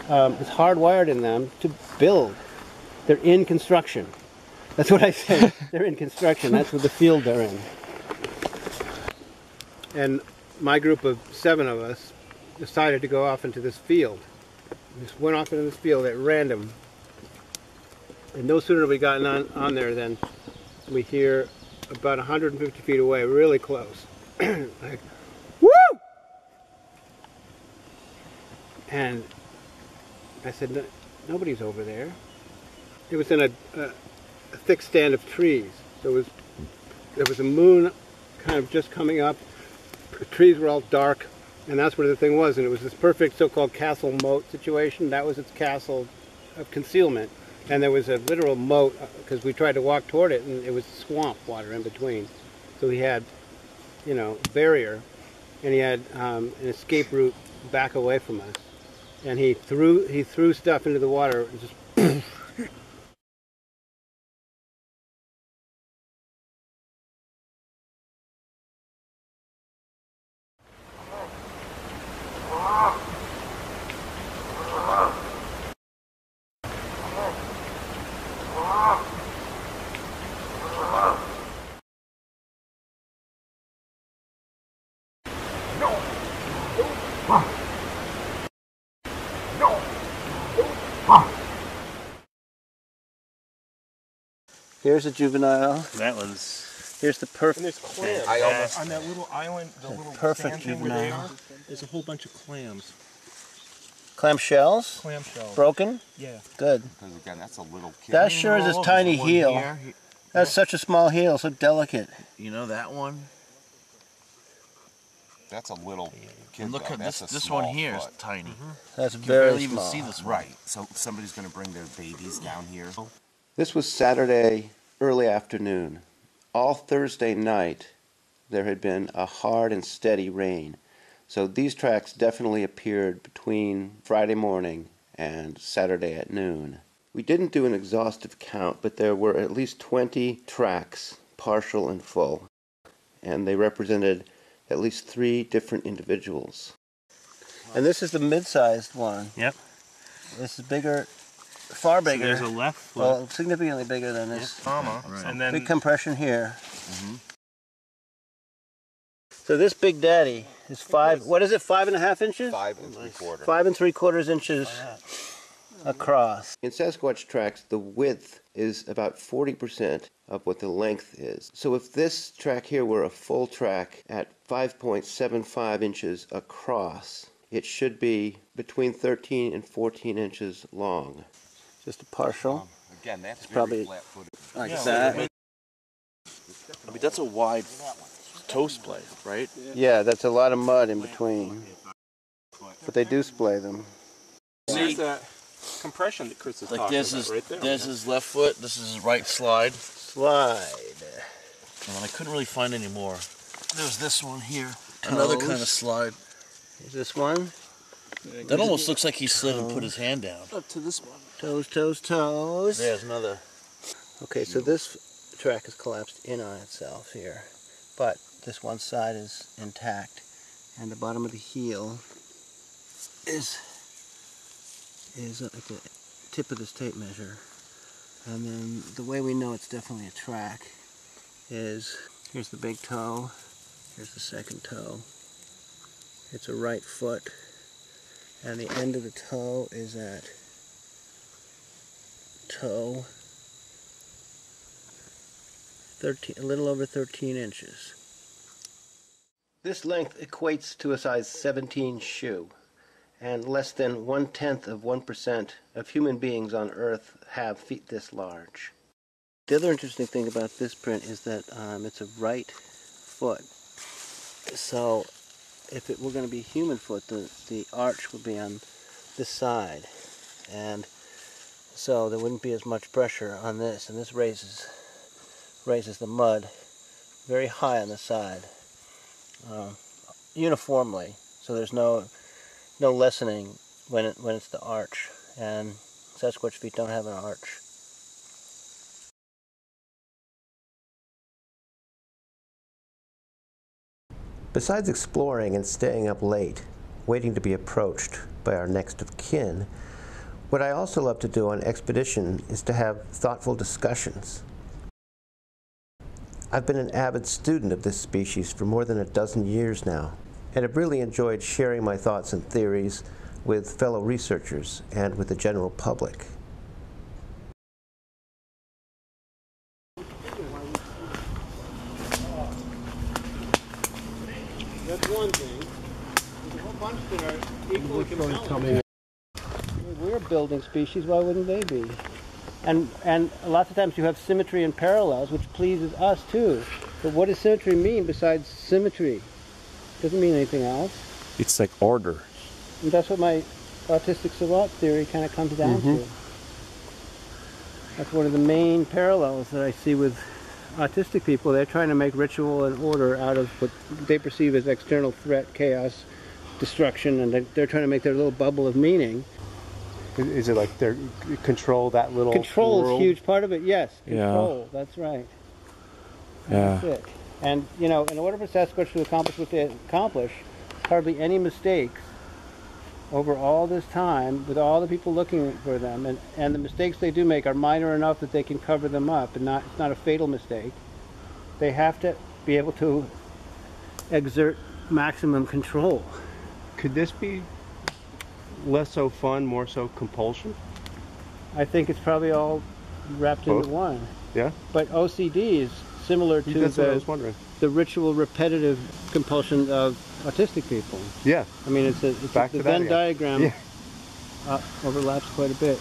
is hardwired in them to build. They're in construction. That's what I say. They're in construction. That's what the field they're in. And my group of 7 of us decided to go off into this field. We just went off into this field at random. And no sooner have we gotten on there than we hear about 150 feet away, really close. Like, woo! And I said, nobody's over there. It was in a thick stand of trees. So there was a moon kind of just coming up. The trees were all dark, and that's where the thing was. And it was this perfect so-called castle moat situation. That was its castle of concealment. And there was a literal moat, because we tried to walk toward it, and it was swamp water in between. So he had, you know, barrier, and he had an escape route back away from us. And he threw stuff into the water, and just here's a juvenile. That one's. Here's the perfect. And there's clams. On that little island, the little perfect sand thing where they juvenile. are, there's a whole bunch of clams. Clam shells? Clam shells. Broken? Yeah. Good. Because again, that's a little kid. That sure is his tiny heel. Here. That's such a small heel, so delicate. You know that one? That's a little kid. And look though. at That's this. a This one small here is foot. tiny. That's You can very barely even small. see this one. Right. So somebody's going to bring their babies down here. This was Saturday early afternoon. All Thursday night there had been a hard and steady rain. So these tracks definitely appeared between Friday morning and Saturday at noon. We didn't do an exhaustive count, but there were at least 20 tracks, partial and full. And they represented at least 3 different individuals. And this is the mid-sized one. Yep. This is bigger, far bigger. So there's a left foot. Well, significantly bigger than this. Right. And then Big compression here. So this big daddy is 5, what is it, 5.5 inches? 5 3/4. 5 3/4 inches across. In Sasquatch tracks, the width is about 40% of what the length is. So if this track here were a full track at 5.75 inches across, it should be between 13 and 14 inches long. Just a partial, Again, that's probably very flat-footed. like that. I mean, that's a wide toe splay, right? Yeah, that's a lot of mud in between. But they do splay them. there's that compression that Chris is Like talking this about is right there. this is left foot. This is his right slide. Slide. And then I couldn't really find any more. There's this one here. Another Toes. kind of slide. Is this one? That almost looks like he slid and put his hand down. Up to this one. Toes, toes, toes. There's another. Okay, so this track is collapsed in on itself here. But this one side is intact. And the bottom of the heel is at the tip of this tape measure. And then the way we know it's definitely a track is, here's the big toe, here's the second toe. It's a right foot, and the end of the toe is at toe 13, a little over 13 inches. This length equates to a size 17 shoe, and less than 0.1% of human beings on Earth have feet this large. The other interesting thing about this print is that it's a right foot. So if it were going to be human foot, the arch would be on this side, and so there wouldn't be as much pressure on this, and this raises the mud very high on the side uniformly, so there's no lessening when it's the arch, and Sasquatch feet don't have an arch. Besides exploring and staying up late, waiting to be approached by our next of kin, What I also love to do on expedition is to have thoughtful discussions. I've been an avid student of this species for more than a dozen years now, and have really enjoyed sharing my thoughts and theories with fellow researchers and with the general public. That's one thing. There's a whole bunch that are equally compelling. We're a building species, why wouldn't they be? And lots of times you have symmetry and parallels, which pleases us too. But what does symmetry mean besides symmetry? Doesn't mean anything else. It's like order. And that's what my autistic savant theory kind of comes down to. That's one of the main parallels that I see with autistic people. They're trying to make ritual and order out of what they perceive as external threat, chaos, destruction, and they're trying to make their little bubble of meaning. Is it like they control that little Control world? is a huge part of it, yes. Control, Yeah. that's right. Yeah. That's it. And, you know, in order for Sasquatch to accomplish what they accomplish, hardly any mistakes over all this time, with all the people looking for them, and the mistakes they do make are minor enough that they can cover them up, and it's not a fatal mistake. They have to be able to exert maximum control. Could this be less so fun, more so compulsion? I think it's probably all wrapped Both? into one. Yeah? But OCD is similar to That's what I was wondering. the ritual repetitive compulsion of autistic people. Yeah. I mean, it's Back the to that Venn again. diagram Yeah. overlaps quite a bit.